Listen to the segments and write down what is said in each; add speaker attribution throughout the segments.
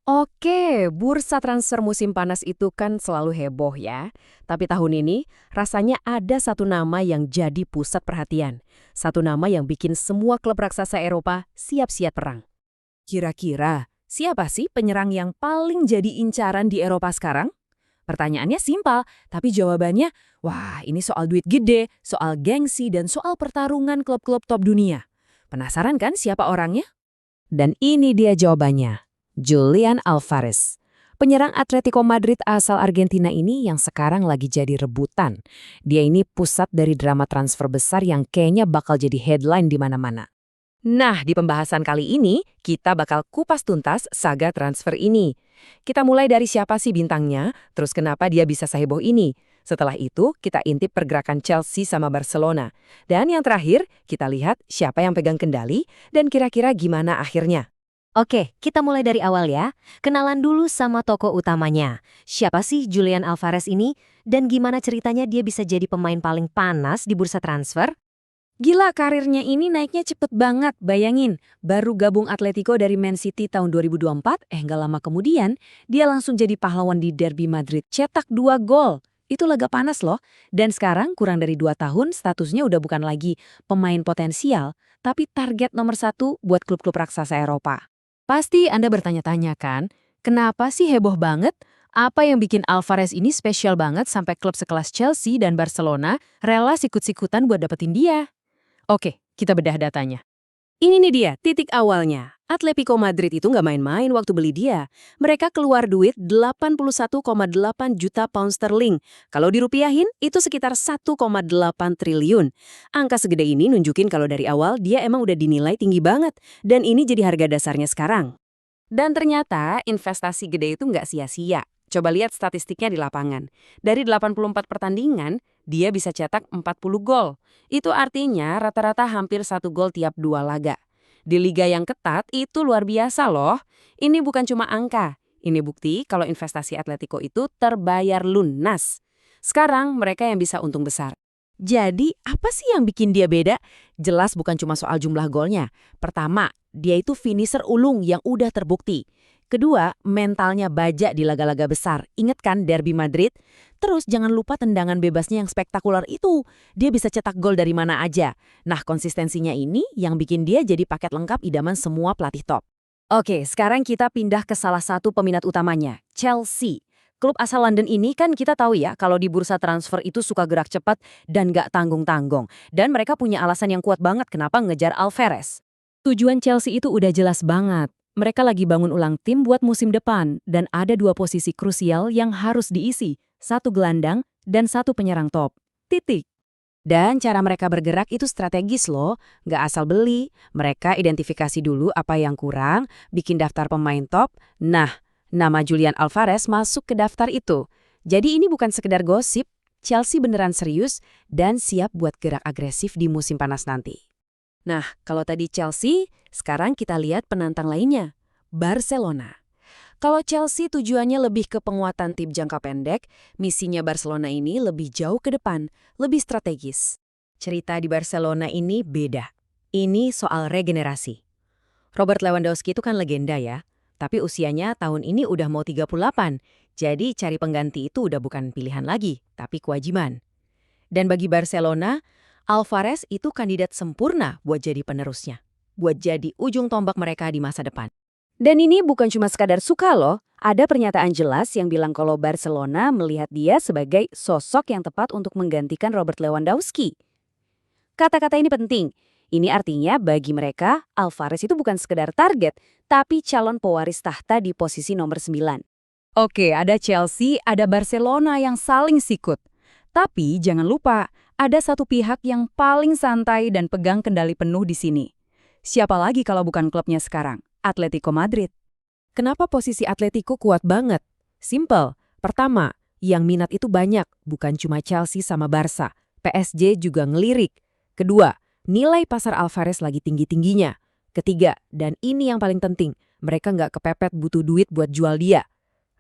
Speaker 1: Oke, bursa transfer musim panas itu kan selalu heboh ya. Tapi tahun ini rasanya ada satu nama yang jadi pusat perhatian. Satu nama yang bikin semua klub raksasa Eropa siap-siap perang.
Speaker 2: Kira-kira, siapa sih penyerang yang paling jadi incaran di Eropa sekarang? Pertanyaannya simpel, tapi jawabannya, wah ini soal duit gede, soal gengsi, dan soal pertarungan klub-klub top dunia. Penasaran kan siapa orangnya?
Speaker 1: Dan ini dia jawabannya. Julian Alvarez. Penyerang Atletico Madrid asal Argentina ini yang sekarang lagi jadi rebutan. Dia ini pusat dari drama transfer besar yang kayaknya bakal jadi headline di mana-mana.
Speaker 2: Nah, di pembahasan kali ini, kita bakal kupas tuntas saga transfer ini. Kita mulai dari siapa sih bintangnya, terus kenapa dia bisa seheboh ini. Setelah itu, kita intip pergerakan Chelsea sama Barcelona. Dan yang terakhir, kita lihat siapa yang pegang kendali dan kira-kira gimana akhirnya.
Speaker 3: Oke, kita mulai dari awal ya. Kenalan dulu sama tokoh utamanya. Siapa sih Julian Alvarez ini? Dan gimana ceritanya dia bisa jadi pemain paling panas di bursa transfer?
Speaker 2: Gila, karirnya ini naiknya cepet banget, bayangin. Baru gabung Atletico dari Man City tahun 2024, nggak lama kemudian, dia langsung jadi pahlawan di Derby Madrid, cetak 2 gol. Itu laga panas loh. Dan sekarang kurang dari 2 tahun, statusnya udah bukan lagi pemain potensial, tapi target nomor 1 buat klub-klub raksasa Eropa. Pasti Anda bertanya-tanya kan, kenapa sih heboh banget? Apa yang bikin Alvarez ini spesial banget sampai klub sekelas Chelsea dan Barcelona rela sikut-sikutan buat dapetin dia? Oke, kita bedah datanya. Ini nih dia, titik awalnya. Atletico Madrid itu nggak main-main waktu beli dia. Mereka keluar duit 81,8 juta pound sterling. Kalau dirupiahin, itu sekitar 1,8 triliun. Angka segede ini nunjukin kalau dari awal dia emang udah dinilai tinggi banget. Dan ini jadi harga dasarnya sekarang. Dan ternyata investasi gede itu nggak sia-sia. Coba lihat statistiknya di lapangan. Dari 84 pertandingan, dia bisa cetak 40 gol. Itu artinya rata-rata hampir 1 gol tiap 2 laga. Di liga yang ketat itu luar biasa loh. Ini bukan cuma angka. Ini bukti kalau investasi Atletico itu terbayar lunas. Sekarang mereka yang bisa untung besar. Jadi, apa sih yang bikin dia beda? Jelas bukan cuma soal jumlah golnya. Pertama, dia itu finisher ulung yang udah terbukti. Kedua, mentalnya baja di laga-laga besar. Ingat kan Derby Madrid? Terus jangan lupa tendangan bebasnya yang spektakuler itu. Dia bisa cetak gol dari mana aja. Nah, konsistensinya ini yang bikin dia jadi paket lengkap idaman semua pelatih top. Oke, sekarang kita pindah ke salah satu peminat utamanya, Chelsea. Klub asal London ini kan kita tahu ya kalau di bursa transfer itu suka gerak cepat dan gak tanggung-tanggung. Dan mereka punya alasan yang kuat banget kenapa ngejar Alvarez. Tujuan Chelsea itu udah jelas banget. Mereka lagi bangun ulang tim buat musim depan dan ada 2 posisi krusial yang harus diisi, 1 gelandang dan 1 penyerang top. Titik. Dan cara mereka bergerak itu strategis loh, nggak asal beli. Mereka identifikasi dulu apa yang kurang, bikin daftar pemain top. Nah, nama Julian Alvarez masuk ke daftar itu. Jadi ini bukan sekedar gosip, Chelsea beneran serius dan siap buat gerak agresif di musim panas nanti. Nah, kalau tadi Chelsea, sekarang kita lihat penantang lainnya, Barcelona. Kalau Chelsea tujuannya lebih ke penguatan tim jangka pendek, misinya Barcelona ini lebih jauh ke depan, lebih strategis. Cerita di Barcelona ini beda. Ini soal regenerasi. Robert Lewandowski itu kan legenda ya, tapi usianya tahun ini udah mau 38, jadi cari pengganti itu udah bukan pilihan lagi, tapi kewajiban. Dan bagi Barcelona, Alvarez itu kandidat sempurna buat jadi penerusnya, buat jadi ujung tombak mereka di masa depan. Dan ini bukan cuma sekadar suka loh, ada pernyataan jelas yang bilang kalau Barcelona melihat dia sebagai sosok yang tepat untuk menggantikan Robert Lewandowski. Kata-kata ini penting. Ini artinya bagi mereka, Alvarez itu bukan sekedar target, tapi calon pewaris tahta di posisi nomor 9. Oke, ada Chelsea, ada Barcelona yang saling sikut. Tapi jangan lupa, ada satu pihak yang paling santai dan pegang kendali penuh di sini. Siapa lagi kalau bukan klubnya sekarang? Atletico Madrid. Kenapa posisi Atletico kuat banget? Simple. Pertama, yang minat itu banyak, bukan cuma Chelsea sama Barca. PSG juga ngelirik. Kedua, nilai pasar Alvarez lagi tinggi-tingginya. Ketiga, dan ini yang paling penting, mereka nggak kepepet butuh duit buat jual dia.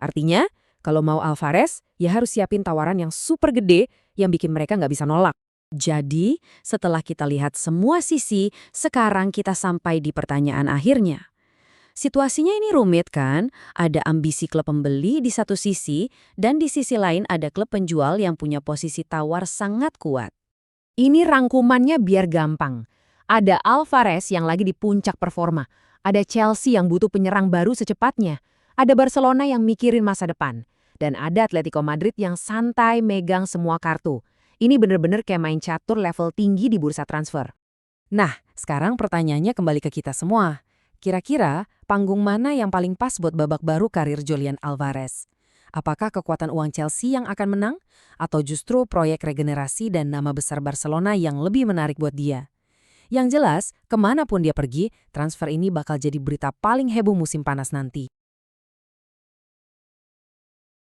Speaker 2: Artinya, kalau mau Alvarez, ya harus siapin tawaran yang super gede yang bikin mereka nggak bisa nolak. Jadi, setelah kita lihat semua sisi, sekarang kita sampai di pertanyaan akhirnya. Situasinya ini rumit kan? Ada ambisi klub pembeli di satu sisi, dan di sisi lain ada klub penjual yang punya posisi tawar sangat kuat.
Speaker 1: Ini rangkumannya biar gampang. Ada Alvarez yang lagi di puncak performa. Ada Chelsea yang butuh penyerang baru secepatnya. Ada Barcelona yang mikirin masa depan. Dan ada Atletico Madrid yang santai megang semua kartu. Ini bener-bener kayak main catur level tinggi di bursa transfer.
Speaker 2: Nah, sekarang pertanyaannya kembali ke kita semua. Kira-kira panggung mana yang paling pas buat babak baru karir Julian Alvarez? Apakah kekuatan uang Chelsea yang akan menang? Atau justru proyek regenerasi dan nama besar Barcelona yang lebih menarik buat dia? Yang jelas, kemanapun dia pergi, transfer ini bakal jadi berita paling heboh musim panas nanti.